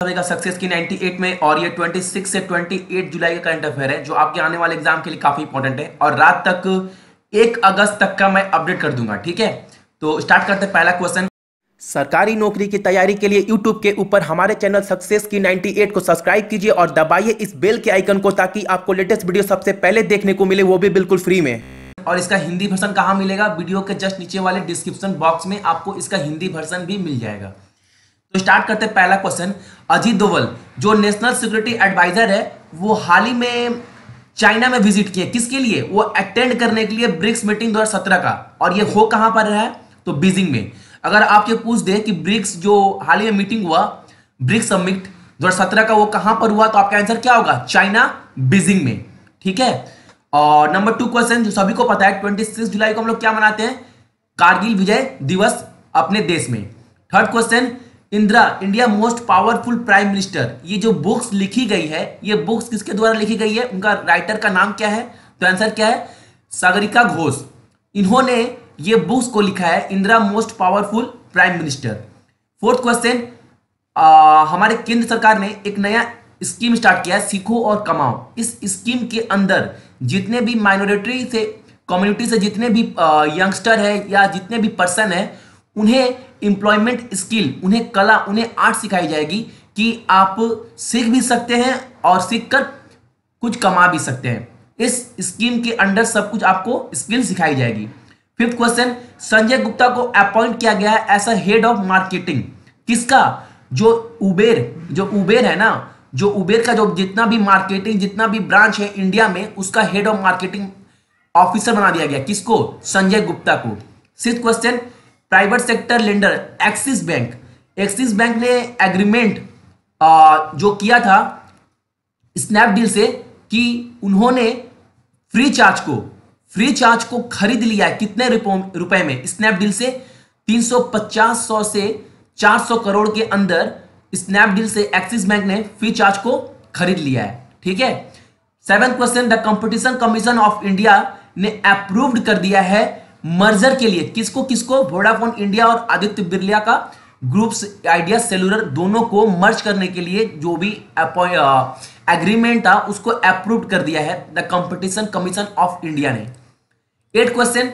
रहेगा सक्सेस की 98 में। और ये 26 से 28 जुलाई का करंट अफेयर है जो आपके आने वाले एग्जाम के लिए काफी इंपॉर्टेंट है और रात तक 1 अगस्त तक का मैं अपडेट कर दूंगा। ठीक है, तो स्टार्ट करते हैं। पहला क्वेश्चन, सरकारी नौकरी की तैयारी के लिए यूट्यूब के ऊपर हमारे चैनल सक्सेस की 98 को सब्सक्राइब कीजिए और दबाइए इस बेल के आइकन को ताकि आपको लेटेस्ट वीडियो सबसे पहले देखने को मिले, वो भी बिल्कुल फ्री में। और इसका हिंदी वर्जन कहाँ मिलेगा? वीडियो के जस्ट नीचे वाले डिस्क्रिप्शन बॉक्स में आपको इसका हिंदी वर्जन भी मिल जाएगा। तो स्टार्ट करते हैं। पहला क्वेश्चन, अजीत डोवल जो नेशनल सिक्योरिटी एडवाइजर है वो हाल ही में चाइना में विजिट किए। किसके लिए? वो अटेंड करने के लिए ब्रिक्स मीटिंग 2017 का। और ये हो कहां पर है? तो बीजिंग में। अगर आप ये पूछ दे कि ब्रिक्स जो हाल ही में मीटिंग हुआ, ब्रिक्स समिट 2017 का, वो कहां पर हुआ, तो आपका आंसर क्या होगा? चाइना, बीजिंग में। ठीक है। और नंबर 2 क्वेश्चन जो सभी को पता है, 26 जुलाई को हम लोग क्या मनाते हैं? कारगिल विजय दिवस अपने देश में। Third question, India most powerful prime minister, ये जो बुक्स लिखी गई है, ये बुक्स किसके द्वारा लिखी गई है? उनका राइटर का नाम क्या है? तो आंसर क्या है? सागरिका घोष। इन्होंने ये बुक्स को लिखा है, Indira most powerful prime minister. Fourth question, हमारे केंद्र सरकार ने एक नया स्कीम स्टार्ट किया है, सीखो और कमाओ। इस स्कीम के अंदर जितने भी माइनॉरिटी से कम्युनिटी से जितने भी यंगस्टर है या जितने भी पर्सन है, उन्हें एम्प्लॉयमेंट स्किल, उन्हें कला, उन्हें आर्ट सिखाई जाएगी कि आप सीख भी सकते हैं और सीखकर कुछ कमा भी सकते हैं। इस स्कीम के अंडर सब कुछ आपको स्किल सिखाई जाएगी। फिफ्थ क्वेश्चन, संजय गुप्ता को अपॉइंट किया गया है as a head of marketing. किसका? जो उबेर है ना, जो उबेर का जो जितना भी मार्केटिंग, जितना भी ब्रांच है इंडिया में, उसका हेड ऑफ मार्केटिंग ऑफिसर बना दिया गया। किसको? संजय गुप्ता को। Sixth question, private sector lender axis bank ने एग्रीमेंट जो किया था स्नैपडील से कि उन्होंने फ्री चार्ज को खरीद लिया है। कितने रुपए में? स्नैपडील से 350 से 400 करोड़ के अंदर स्नैपडील से एक्सिस बैंक ने फ्री चार्ज को खरीद लिया है। ठीक है। Seventh question, the competition commission of India ने अप्रूव्ड कर दिया है मर्जर के लिए। किसको? वोडाफोन इंडिया और आदित्य बिरला का ग्रुप्स आइडिया सेलुलर दोनों को मर्ज करने के लिए जो भी एग्रीमेंट था उसको अप्रूव कर दिया है the competition commission of India ने। 8th क्वेश्चन,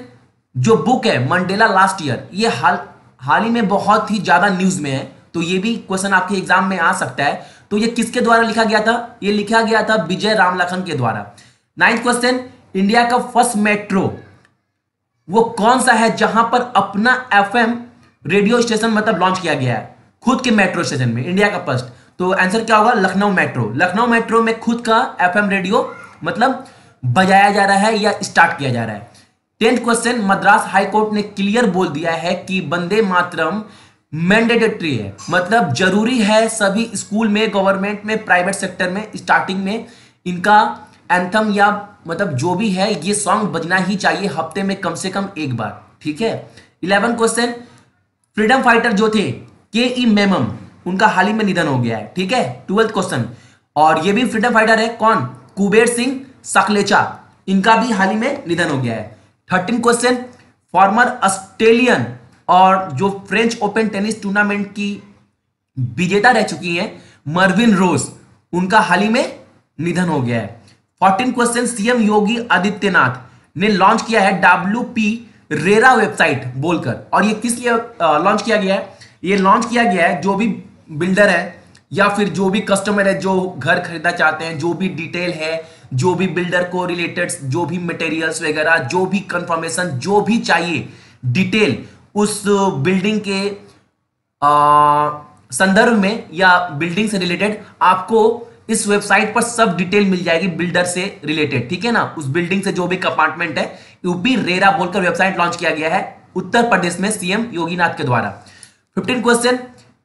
जो बुक है मंडेला लास्ट ईयर, ये हाल ही में बहुत ही ज्यादा न्यूज में है, तो ये भी क्वेश्चन आपके एग्जाम में आ सकता है। तो ये किसके द्वारा लिखा गया था? ये लिखा गया था विजय रामलखन के द्वारा। 9th क्वेश्चन, इंडिया का फर्स्ट मेट्रो वो कौन सा है जहां पर अपना एफएम रेडियो स्टेशन मतलब लॉन्च किया गया है, खुद के मेट्रो स्टेशन में, इंडिया का फर्स्ट? तो आंसर क्या होगा? लखनऊ मेट्रो में खुद का एफएम रेडियो मतलब बजाया जा रहा है या स्टार्ट किया जा रहा है। 10th question, Madras high court ने क्लियर बोल दिया है कि वंदे मातरम मैंडेटरी है, मतलब जरूरी है सभी स्कूल में, गवर्नमेंट में, प्राइवेट सेक्टर में स्टार्टिंग में इनका एंथम या मतलब जो भी है ये सॉन्ग बजना ही चाहिए हफ्ते में कम से कम एक बार। ठीक है। 11th क्वेश्चन, फ्रीडम फाइटर जो थे के.ई. मेमम, उनका हाल ही में निधन हो गया है। ठीक है। 12th क्वेश्चन, और ये भी फ्रीडम फाइटर है, कौन? कुबेर सिंह सखलेचा, इनका भी हाल ही में निधन हो गया है। 13th क्वेश्चन, फॉर्मर ऑस्ट्रेलियन और जो फ्रेंच ओपन टेनिस टूर्नामेंट की विजेता रह चुकी हैं मर्विन रोज, उनका हाल ही में निधन हो गया है। 14th question, CM Yogi Adityanath ने लॉन्च किया है WP रेरा वेबसाइट बोलकर, और ये किस लिए लॉन्च किया गया है? ये लॉन्च किया गया है जो भी बिल्डर है या फिर जो भी कस्टमर है जो घर खरीदना चाहते हैं, जो भी डिटेल है, जो भी बिल्डर को रिलेटेड जो भी मटेरियल्स वगैरह, जो भी कंफर्मेशन, जो भी चाहिए डिटेल उस बिल्डिंग के संदर्भ में या बिल्डिंग से रिलेटेड आपको इस वेबसाइट पर सब डिटेल मिल जाएगी बिल्डर से रिलेटेड। ठीक है ना, उस बिल्डिंग से जो भी अपार्टमेंट है, यूपी रेरा बोलकर वेबसाइट लॉन्च किया गया है उत्तर प्रदेश में सीएम योगीनाथ के द्वारा। 15 क्वेश्चन,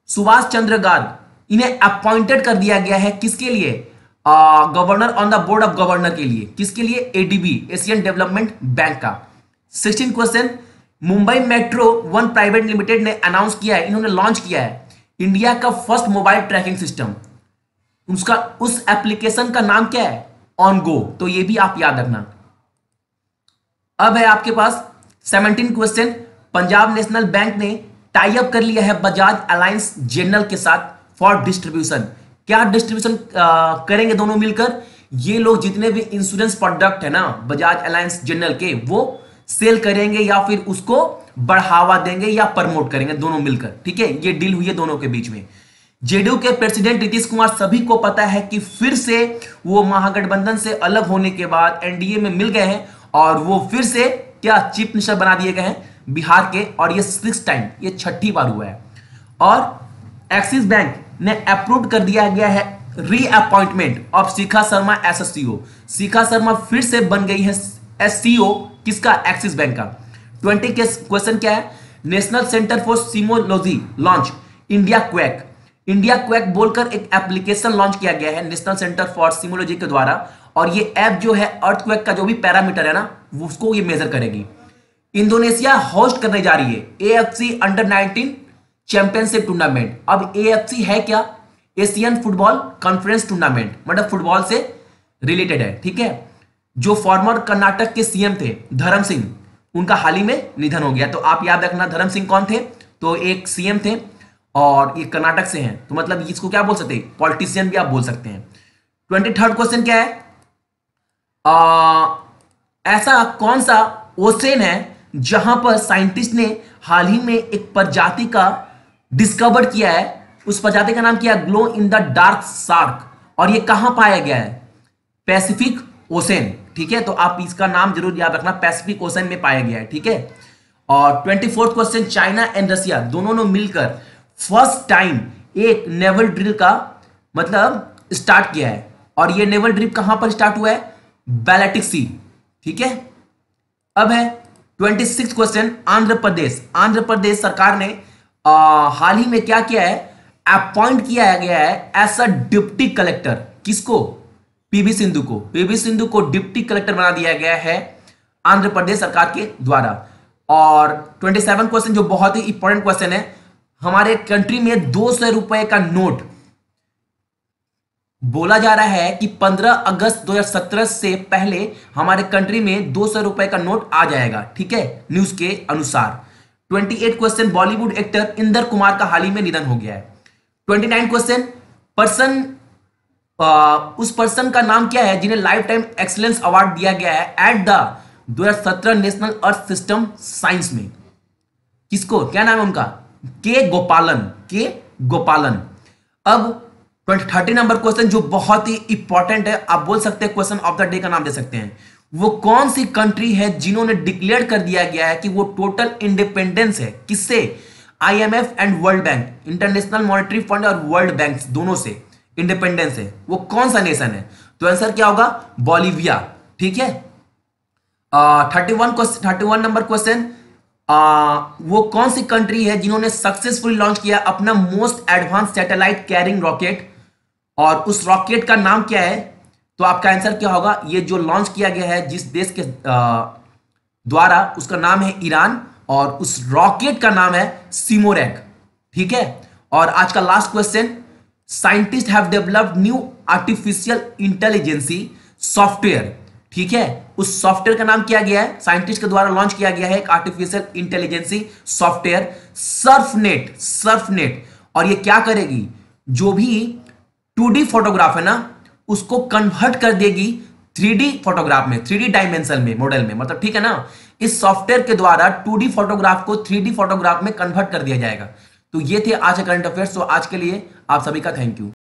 सुभाष चंद्र गार्ग, इन्हें अपॉइंटेड कर दिया गया है किसके लिए? Governor on the board of governor के लिए। किसके लिए? एडीबी, एशियन डेवलपमेंट बैंक का। 16 question, Mumbai metro one private limited ने अनाउंस किया है, इन्होंने लॉन्च किया है इंडिया का फर्स्ट मोबाइल ट्रैकिंग सिस्टम। उस एप्लीकेशन का नाम क्या है? On go. तो ये भी आप याद रखना। अब है आपके पास 17 क्वेश्चन, पंजाब नेशनल बैंक ने टाई अप कर लिया है बजाज अलायंस जनरल के साथ फॉर डिस्ट्रीब्यूशन। क्या डिस्ट्रीब्यूशन करेंगे दोनों मिलकर? ये लोग जितने भी इंश्योरेंस प्रोडक्ट है ना बजाज अलायंस जनरल के, वो सेल करेंगे या फिर उसको बढ़ावा देंगे या प्रमोट करेंगे दोनों मिलकर। ठीक है, ये डील हुई है दोनों के बीच में। जेडीयू के प्रेसिडेंट नीतीश कुमार सभी को पता है कि फिर से वो महागठबंधन से अलग होने के बाद एनडीए में मिल गए हैं और वो फिर से क्या चीफ मिनिस्टर बना दिए गए हैं बिहार के, और ये 6th टाइम, ये 6ठी बार हुआ है। और एक्सिस बैंक ने अप्रूव कर दिया गया है reappointment of Shikha Sharma as CEO. Shikha Sharma फिर से बन गई है सीईओ किसका? एक्सिस बैंक का। 20 के क्वेश्चन क्या है? National centre for seismology launch India quake. India quake बोलकर एक एप्लीकेशन लॉन्च किया गया है नेशनल सेंटर फॉर सीमोलॉजी के द्वारा, और ये ऐप जो है अर्थक्वेक का जो भी पैरामीटर है ना उसको ये मेजर करेगी। इंडोनेशिया होस्ट करने जा रही है एएफसी अंडर 19 चैंपियनशिप टूर्नामेंट। अब एएफसी है क्या? एशियन फुटबॉल कॉन्फ्रेंस टूर्नामेंट, मतलब फुटबॉल से रिलेटेड है। ठीक है, जो फॉर्मर कर्नाटक के सीएम थे धर्म सिंह, उनका हाल ही में निधन हो गया। तो आप याद रखना धर्म सिंह कौन थे? तो एक सीएम थे और ये कर्नाटक से हैं, तो मतलब इसको क्या बोल सकते हैं? पॉलिटिशियन भी आप बोल सकते हैं। 23rd क्वेश्चन क्या है? ऐसा कौन सा ओसेन है जहां पर साइंटिस्ट ने हाल ही में एक प्रजाति का डिस्कवर किया है? उस प्रजाति का नाम क्या है? Glow in the dark shark. और ये कहां पाया गया है? Pacific ocean. ठीक है, तो आप इसका नाम जरूर याद रखना, पैसिफिक ओशन में पाया गया है। ठीक है, और 24th question, China and Russia दोनों ने मिलकर फर्स्ट टाइम एक नेवल ड्रिल का मतलब स्टार्ट किया है, और ये नेवल ड्रिल कहां पर स्टार्ट हुआ है? बैल्टिक सी। ठीक है, अब है 26th क्वेश्चन, आंध्र प्रदेश। आंध्र प्रदेश सरकार ने हाल ही में क्या किया है? अपॉइंट किया गया है एज अ डिप्टी कलेक्टर। किसको? पीवी सिंधु को। पीवी सिंधु को डिप्टी कलेक्टर बना दिया गया है आंध्र प्रदेश सरकार के द्वारा। और 27 क्वेश्चन जो बहुत ही इंपॉर्टेंट क्वेश्चन है, हमारे कंट्री में 200 रुपए का नोट बोला जा रहा है कि 15 अगस्त 2017 से पहले हमारे कंट्री में 200 रुपए का नोट आ जाएगा। ठीक है, न्यूज के अनुसार। 28 क्वेश्चन, बॉलीवुड एक्टर इंदर कुमार का हाल ही में निधन हो गया है। 29 क्वेश्चन, पर्सन उस पर्सन का नाम क्या है जिन्हें लाइफ टाइम एक्सीलेंस अवार्ड दिया गया है at the 2017 national earth system science में? किसको? क्या नाम है उनका? के गोपालन। के गोपालन। अब 30 नंबर क्वेश्चन जो बहुत ही इंपॉर्टेंट है, आप बोल सकते हैं क्वेश्चन ऑफ द डे का नाम दे सकते हैं। वो कौन सी कंट्री है जिन्होंने डिक्लेयर कर दिया गया है कि वो टोटल इंडिपेंडेंस है? किससे? IMF and world bank, international monetary fund और वर्ल्ड बैंक दोनों से इंडिपेंडेंस है। वो कौन सा नेशन है? तो आंसर क्या होगा? बोलिविया। ठीक है, 31 नंबर क्वेश्चन, वो कौन सी कंट्री है जिन्होंने सक्सेसफुली लॉन्च किया अपना most advance satellite carrying rocket, और उस रॉकेट का नाम क्या है? तो आपका आंसर क्या होगा? ये जो लॉन्च किया गया है जिस देश के द्वारा, उसका नाम है ईरान, और उस रॉकेट का नाम है सिमोरैक। ठीक है, और आज का last question, scientist have developed new artificial intelligence software. ठीक है, उस सॉफ्टवेयर का नाम किया गया है, साइंटिस्ट के द्वारा लॉन्च किया गया है एक आर्टिफिशियल इंटेलिजेंसी सॉफ्टवेयर सर्फनेट। सर्फनेट, और ये क्या करेगी? जो भी 2D फोटोग्राफ है ना उसको कन्वर्ट कर देगी 3D फोटोग्राफ में, 3D डायमेंशन में, मॉडल में, मतलब। ठीक है ना, इस सॉफ्टवेयर के द्वारा 2D फोटोग्राफ को 3D फोटोग्राफ में कन्वर्ट कर दिया जाएगा। तो ये थे आज के करंट अफेयर्स। तो आज के लिए आप सभी का थैंक यू।